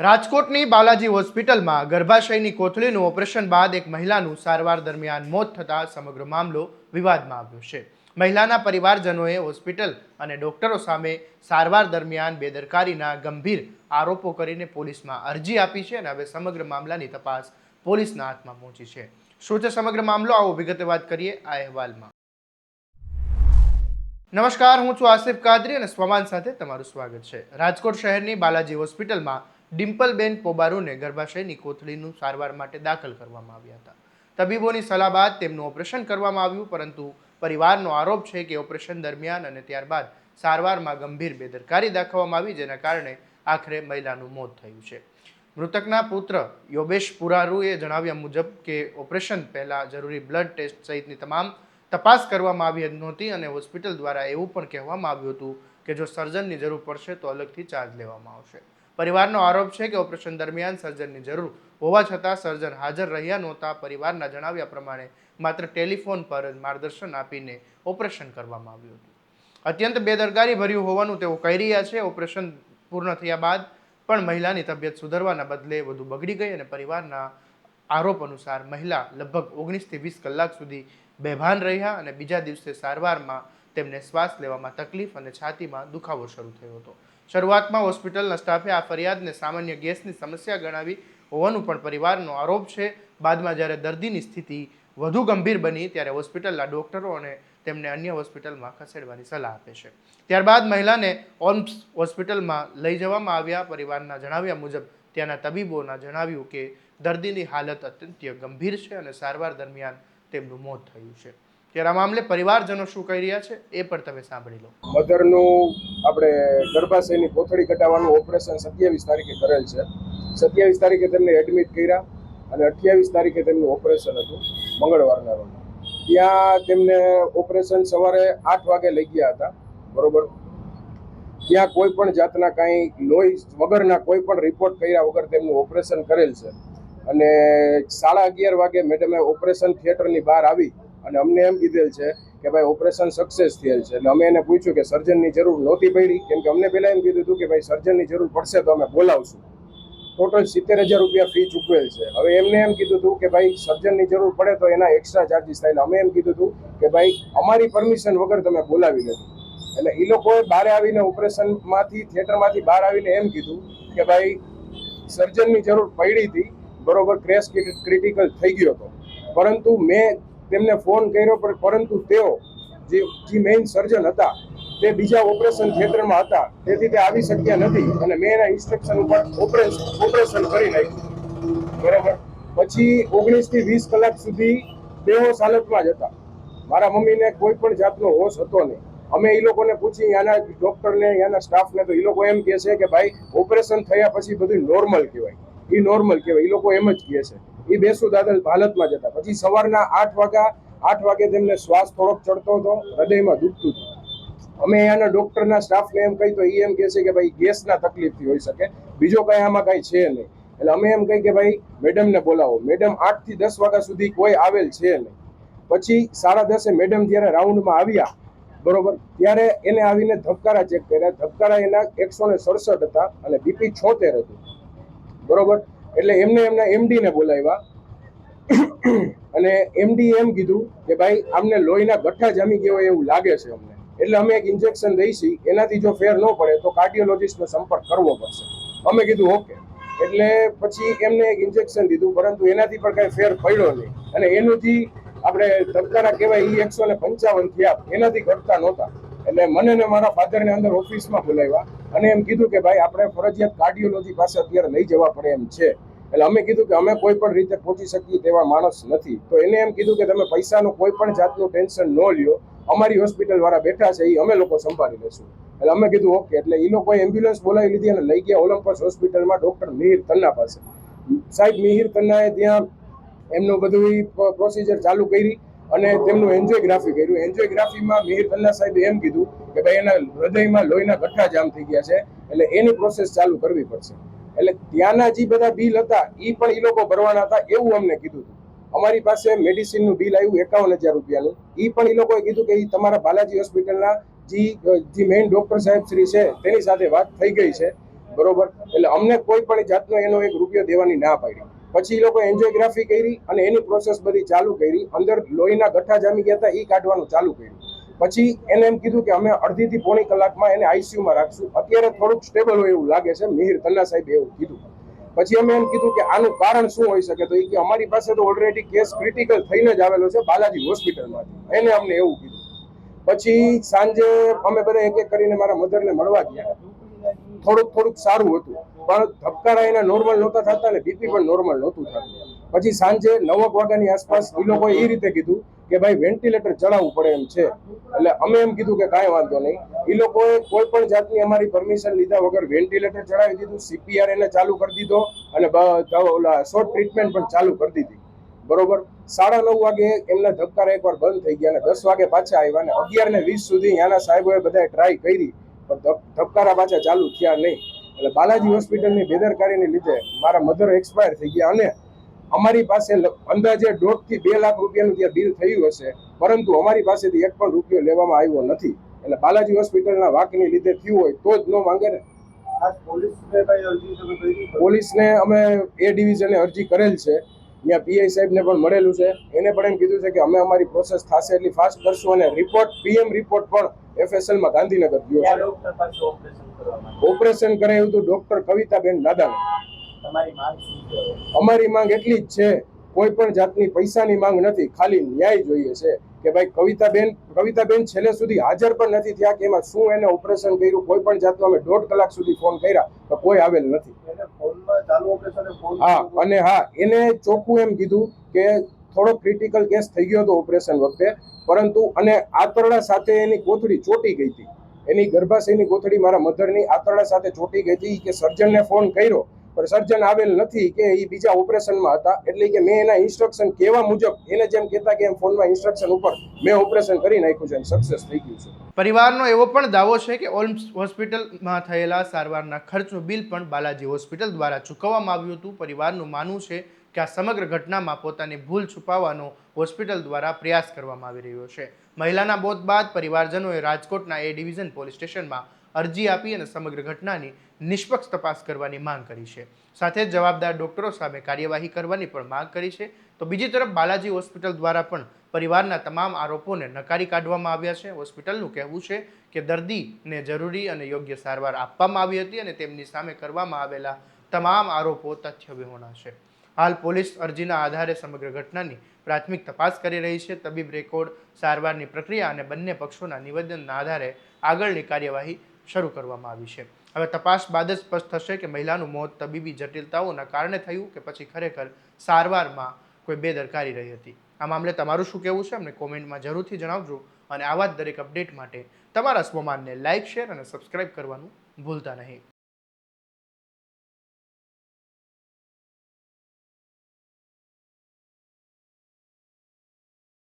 રાજકોટની બાલાજી હોસ્પિટલમાં ગર્ભાશયની કોથળીનું ઓપરેશન બાદ એક મહિલાનું સારવાર દરમિયાન મોત થતાં સમગ્ર મામલો વિવાદમાં આવ્યો છે. મહિલાના પરિવારજનોએ હોસ્પિટલ અને ડોક્ટરો સામે સારવાર દરમિયાન બેદરકારીના ગંભીર આરોપો કરીને પોલીસમાં અરજી આપી છે અને હવે સમગ્ર મામલાની તપાસ પોલીસના હાથમાં પહોંચી છે. શું છે સમગ્ર મામલો, આવો વિગતે વાત કરીએ આ અહેવાલમાં. નમસ્કાર, હું છું આસિફ કાદરી અને સ્વમાન સાથે તમારું સ્વાગત છે. રાજકોટ શહેરની બાલાજી હોસ્પિટલમાં ડિમ્પલબેન પોબારુને ગર્ભાશયની કોથળીનું સારવાર માટે દાખલ કરવામાં આવ્યા હતા. તબીબોની સલાહ બાદ તેમનું ઓપરેશન કરવામાં આવ્યું, પરંતુ પરિવારનો આરોપ છે કે ઓપરેશન દરમિયાન અને ત્યારબાદ સારવારમાં ગંભીર બેદરકારી દાખવવામાં આવી, જેના કારણે આખરે મહિલાનું મોત થયું છે. મૃતકના પુત્ર યોબેશ પુરારુએ જણાવ્યા મુજબ કે ઓપરેશન પહેલાં જરૂરી બ્લડ ટેસ્ટ સહિતની તમામ તપાસ કરવામાં આવી નહોતી અને હોસ્પિટલ દ્વારા એવું પણ કહેવામાં આવ્યું હતું કે જો સર્જનની જરૂર પડશે તો અલગથી ચાર્જ લેવામાં આવશે. પરિવારનો આરોપ છે કે ઓપરેશન દરમિયાન સર્જનની જરૂર હોવા છતાં સર્જન હાજર રહ્યા નહોતા. પરિવારના જણાવ્યા પ્રમાણે માત્ર ટેલિફોન પર જ માર્ગદર્શન આપીને ઓપરેશન કરવામાં આવ્યું હતું. અત્યંત બેદરકારી ભર્યું હોવાનું તેઓ કહી રહ્યા છે. ઓપરેશન પૂર્ણ થયા બાદ પણ મહિલાની તબિયત સુધરવાના બદલે વધુ બગડી ગઈ અને પરિવારના આરોપ અનુસાર મહિલા લગભગ 19 થી 20 કલાક સુધી બેભાન રહ્યા અને બીજા દિવસે સારવારમાં તેમને શ્વાસ લેવામાં તકલીફ અને છાતીમાં દુખાવો શરૂ થયો હતો. શરૂઆતમાં હોસ્પિટલના સ્ટાફે આ ફરિયાદને સામાન્ય ગેસની સમસ્યા ગણાવી હોવાનું પણ પરિવારનો આરોપ છે. બાદમાં જ્યારે દર્દીની સ્થિતિ વધુ ગંભીર બની ત્યારે હોસ્પિટલના ડોક્ટરો અને તેમને અન્ય હોસ્પિટલમાં ખસેડવાની સલાહ આપે છે. ત્યારબાદ મહિલાને ઓમ્સ હોસ્પિટલમાં લઈ જવામાં આવ્યા. પરિવારના જણાવ્યા મુજબ ત્યાંના તબીબોના જણાવ્યું કે દર્દીની હાલત અત્યંત ગંભીર છે અને સારવાર દરમિયાન તેમનું મોત થયું છે. ત્યારે આ મામલે પરિવારજનો શું કહી રહ્યા છે એ પણ તમે સાંભળી લો. મધરનું આપણે ગર્ભાશયની કોથળી કટાવવાનું ઓપરેશન 27 તારીખે કરેલ છે. 27 તારીખે તેમને એડમિટ કર્યા અને 28 તારીખે તેમનું ઓપરેશન હતું, મંગળવારના રોજ. ત્યાં તેમને ઓપરેશન સવારે 8 વાગે લઈ ગયા હતા, બરોબર. ત્યાં કોઈ પણ જાતના કાંઈ લોહી વગરના કોઈ પણ રિપોર્ટ કર્યા વગર તેમનું ઓપરેશન કરેલ છે અને 11:30 વાગે મેડમે ઓપરેશન થિયેટરની બહાર આવી અને અમને એમ કીધેલ છે કે ભાઈ ઓપરેશન સક્સેસ થયેલ છે. એટલે અમે એને પૂછ્યું કે સર્જનની જરૂર નહોતી પડી, કેમ કે અમને પહેલાં એમ કીધું હતું કે ભાઈ સર્જનની જરૂર પડશે તો અમે બોલાવશું. ટોટલ 70,000 રૂપિયા ફી ચૂકવેલ છે. હવે એમને એમ કીધું હતું કે ભાઈ સર્જનની જરૂર પડે તો એના એક્સ્ટ્રા ચાર્જીસ થાય. અમે એમ કીધું હતું કે ભાઈ અમારી પરમિશન વગર તમે બોલાવી લેજો. એટલે એ લોકોએ બહાર આવીને ઓપરેશનમાંથી થિયેટરમાંથી બહાર આવીને એમ કીધું કે ભાઈ સર્જનની જરૂર પડી હતી, બરોબર, ક્રેશ ક્રિટિકલ થઈ ગયો હતો, પરંતુ મેં તેમને ફોન કર્યો પરંતુ તેઓ જે મેઇન સર્જન હતા તે બીજા ઓપરેશન થિયેટરમાં હતા, તેથી તે આવી શક્યા નથી અને મેં એના ઇન્સ્ટ્રક્શન ઉપર ઓપરેશન કરી નાખ્યું, બરોબર. પછી 19 થી 20 કલાક સુધી બેહોશ હાલતમાં જ હતા. મારા મમ્મીને કોઈ પણ જાતનો હોશ હતો નહીં. અમે એ લોકોને પૂછી, ત્યાંના ડૉક્ટરને, ત્યાંના સ્ટાફને, તો એ લોકો એમ કહે છે કે ભાઈ ઓપરેશન થયા પછી બધું નોર્મલ કહેવાય, એ નોર્મલ કહેવાય. એ લોકો એમ જ કહે છે. એ બેસુદાદ હાલતમાં જ હતા. પછી સવારના 8 વાગે તેમને શ્વાસ થોડોક ચડતો હતો, હૃદયમાં દુખતું હતું. અમે અહીંયાના ડૉક્ટરના સ્ટાફને એમ કહી તો એ એમ કહે છે કે ભાઈ ગેસના તકલીફથી હોઈ શકે, બીજો કંઈ આમાં કાંઈ છે નહીં. એટલે અમે એમ કહી કે ભાઈ મેડમને બોલાવો. મેડમ 8 થી 10 વાગ્યા સુધી કોઈ આવેલ છે નહીં. પછી 10:30 મેડમ જ્યારે રાઉન્ડમાં આવ્યા, બરોબર, ત્યારે એને આવીને ધબકારા ચેક કર્યા. ધબકારા એના 167 હતા અને બીપી 76 હતું, બરોબર. એટલે એમના એમડીને બોલાવ્યા અને એમડી એમ કીધું કે ભાઈ આમને લોહીના ગઠ્ઠા જામી ગયા હોય એવું લાગે છે અમને, એટલે અમે એક ઇન્જેક્શન દઈશી, એનાથી જો ફેર ન પડે તો કાર્ડિયોલોજિસ્ટનો સંપર્ક કરવો પડશે. અમે કીધું ઓકે. એટલે પછી એમને એક ઇન્જેક્શન દીધું, પરંતુ એનાથી પણ કાંઈ ફેર પડ્યો નહીં અને એનું જે આપણે ધબકારા કહેવાય એ 155 થયા, એનાથી ઘટતા નહોતા. એટલે મને ને મારા ફાધરને અંદર ઓફિસમાં બોલાવ્યા અને એમ કીધું કે ભાઈ આપણે ફરજિયાત કાર્ડિયોલોજી પાસે અત્યારે લઈ જવા પડે એમ છે. એટલે અમે કીધું કે અમે કોઈ પણ રીતે પહોંચી શકીએ તેવા માણસ નથી. તો એને એમ કીધું કે તમે પૈસાનું કોઈ પણ જાતનું ટેન્શન ન લ્યો, અમારી હોસ્પિટલ વાળા બેઠા છે, એ અમે લોકો સંભાળી લેશું. એટલે અમે કીધું ઓકે. એટલે એ લોકોએ એમ્બ્યુલન્સ બોલાવી લીધી અને લઈ ગયા ઓલમ્પસ હોસ્પિટલમાં ડૉક્ટર મિહિર તન્ના પાસે. સાહેબ મિહિર તન્નાએ ત્યાં એમનું બધું પ્રોસિજર ચાલુ કરી અને તેમનું એન્જિયોગ્રાફી કર્યું. એન્જિયોગ્રાફીમાં મિહિર તન્ના સાહેબે એમ કીધું કે ભાઈ એના હૃદયમાં લોહીના ગઠ્ઠા જામ થઈ ગયા છે, એટલે એની પ્રોસેસ ચાલુ કરવી પડશે. એટલે ત્યાંના જે બધા બિલ હતા એ પણ એ લોકો ભરવાના હતા એવું અમને કીધું હતું. અમારી પાસે મેડિસિનનું બિલ આવ્યું 51,000 રૂપિયાનું. એ પણ એ લોકોએ કીધું કે એ તમારા બાલાજી હોસ્પિટલના જે મેઇન ડૉક્ટર સાહેબ શ્રી છે તેની સાથે વાત થઈ ગઈ છે, બરોબર. એટલે અમને કોઈ પણ જાતનો એનો 1 રૂપિયો દેવાની ના પાડી. પછી એ લોકો એન્જિયોગ્રાફી કરી અને એની પ્રોસેસ બધી ચાલુ કરી. અંદર લોહીના ગઠ્ઠા જામી ગયા હતા, એ કાઢવાનું ચાલુ કર્યું. પછી એને એમ કીધું કે અમે અડધીથી પોણી કલાકમાં એને આઈસીયુમાં રાખશું. અત્યારે થોડુંક સ્ટેબલ હોય એવું લાગે છે, મિહિર તન્ના સાહેબે એવું કીધું. પછી અમે એમ કીધું કે આનું કારણ શું હોઈ શકે, તો એ કે અમારી પાસે તો ઓલરેડી કેસ ક્રિટિકલ થઈને જ આવેલો છે બાલાજી હોસ્પિટલમાંથી. એને અમને એવું કીધું. પછી સાંજે અમે બધા એક એક કરીને મારા મધરને મળવા ગયા. થોડુંક સારું હતું, પણ ધબકારા એના નોર્મલ નહોતા થતા ને બીપી પણ નોર્મલ નહોતું થતું. પછી સાંજે 9 વાગ્યાની આસપાસ એ લોકોએ એ રીતે કીધું કે ભાઈ વેન્ટિલેટર ચડાવવું પડે એમ છે. એટલે અમે એમ કીધું કે કાંઈ વાંધો નહીં. એ લોકોએ કોઈ પણ જાતની અમારી પરમિશન લીધા વગર વેન્ટિલેટર ચડાવી દીધું, સીપીઆર એને ચાલુ કરી દીધો અને ઓલા શોર્ટ ટ્રીટમેન્ટ પણ ચાલુ કરી દીધી. બરોબર. 9:30 વાગે એમના ધબકારા એકવાર બંધ થઈ ગયા અને 10 વાગે પાછા આવ્યા અને 11:20 સુધી ત્યાંના સાહેબોએ બધાએ ટ્રાય કરી, પણ ધબકારા પાછા ચાલુ થયા નહીં. એટલે બાલાજી હોસ્પિટલની બેદરકારીને લીધે મારા મધર એક્સપાયર થઈ ગયા અને અમારી પાસે અંદાજે 1.5 થી 2 લાખ રૂપિયાનું ત્યાં બિલ થયું હશે, પરંતુ અમારી પાસેથી 1 પણ રૂપિયો લેવામાં આવ્યો નથી. એટલે બાલાજી હોસ્પિટલના વાંકની લીધે થયું હોય તો જ ન માંગે ને. પોલીસને અમે એ ડિવિઝને અરજી કરેલ છે. ત્યાં પીઆઈ સાહેબને પણ મળેલું છે. એને પણ એમ કીધું છે કે અમે અમારી પ્રોસેસ થશે એટલી ફાસ્ટ કરશું અને રિપોર્ટ પીએમ રિપોર્ટ પણ એફએસએલમાં ગાંધીનગર ગયો છે. ઓપરેશન કરાયું હતું ડોક્ટર કવિતાબેન દાદાને. અમારી માંગ એટલી જ છે, કોઈ પણ જાતની પૈસાની માંગ નથી, ખાલી ન્યાય જોઈએ છે કે ભાઈ કવિતાબેન છેલ્લે સુધી હાજર પણ નથી થયા કે એમાં શું એને ઓપરેશન કર્યું. કોઈ પણ જાતનો અમે 1.5 કલાક સુધી ફોન કર્યા તો કોઈ આવેલ નથી. હા, અને હા, એને ચોખ્ખું એમ કીધું કે થોડો ક્રિટિકલ કેસ થઈ ગયો હતો ઓપરેશન વખતે, પરંતુ અને આંતરડા સાથે એની કોથળી ચોટી ગઈ હતી. એની ગર્ભાશયની કોથળી મારા મધરની આંતરડા સાથે ચોટી ગઈ હતી કે સર્જનને ફોન કર્યો પણ સર્જન આવેલ નથી કે એ બીજા ઓપરેશનમાં હતા. એટલે કે મેં એના ઇન્સ્ટ્રક્શન કહેવા મુજબ એને જેમ કહેતા કે એમ ફોનમાં ઇન્સ્ટ્રક્શન ઉપર મેં ઓપરેશન કરી નાખ્યું છે અને સક્સેસ થઈ ગયું છે. પરિવારનો એવો પણ દાવો છે કે ઓલ્મ્સ હોસ્પિટલમાં થયેલા સારવારના ખર્ચનું બિલ પણ બાલાજી હોસ્પિટલ દ્વારા ચૂકવવામાં આવ્યું હતું. પરિવારનું માનવું છે કે આ સમગ્ર ઘટનામાં પોતાની ભૂલ છુપાવવાનો હોસ્પિટલ દ્વારા પ્રયાસ કરવામાં આવી રહ્યો છે. મહિલાના મોત બાદ પરિવારજનોએ રાજકોટના એ ડિવિઝન પોલીસ સ્ટેશનમાં અરજી આપી અને સમગ્ર ઘટનાની નિષ્પક્ષ તપાસ કરવાની માંગ કરી છે. સાથે જ જવાબદાર ડોક્ટરો સામે કાર્યવાહી કરવાની પણ માંગ કરી છે. તો બીજી તરફ બાલાજી હોસ્પિટલ દ્વારા પણ પરિવારના તમામ આરોપોને નકારી કાઢવામાં આવ્યા છે. હોસ્પિટલનું કહેવું છે કે દર્દીને જરૂરી અને યોગ્ય સારવાર આપવામાં આવી હતી અને તેમની સામે કરવામાં આવેલા તમામ આરોપો તથ્યવિહોણા છે. હાલ પોલીસ અરજીના આધારે સમગ્ર ઘટનાની પ્રાથમિક તપાસ કરી રહી છે. તબીબ રેકોર્ડ, સારવારની પ્રક્રિયા અને બંને પક્ષોના નિવેદનના આધારે આગળની કાર્યવાહી શરૂ કરવામાં આવી છે. હવે તપાસ બાદ જ સ્પષ્ટ થશે કે મહિલાનું મોત તબીબી જટિલતાઓના કારણે થયું કે પછી ખરેખર સારવારમાં કોઈ બેદરકારી રહી હતી. આ મામલે તમારું શું કહેવું છે અમને કોમેન્ટમાં જરૂરથી જણાવજો અને આવા જ દરેક અપડેટ માટે તમારા સ્વમાનને લાઇક, શેર અને સબસ્ક્રાઇબ કરવાનું ભૂલતા નહીં.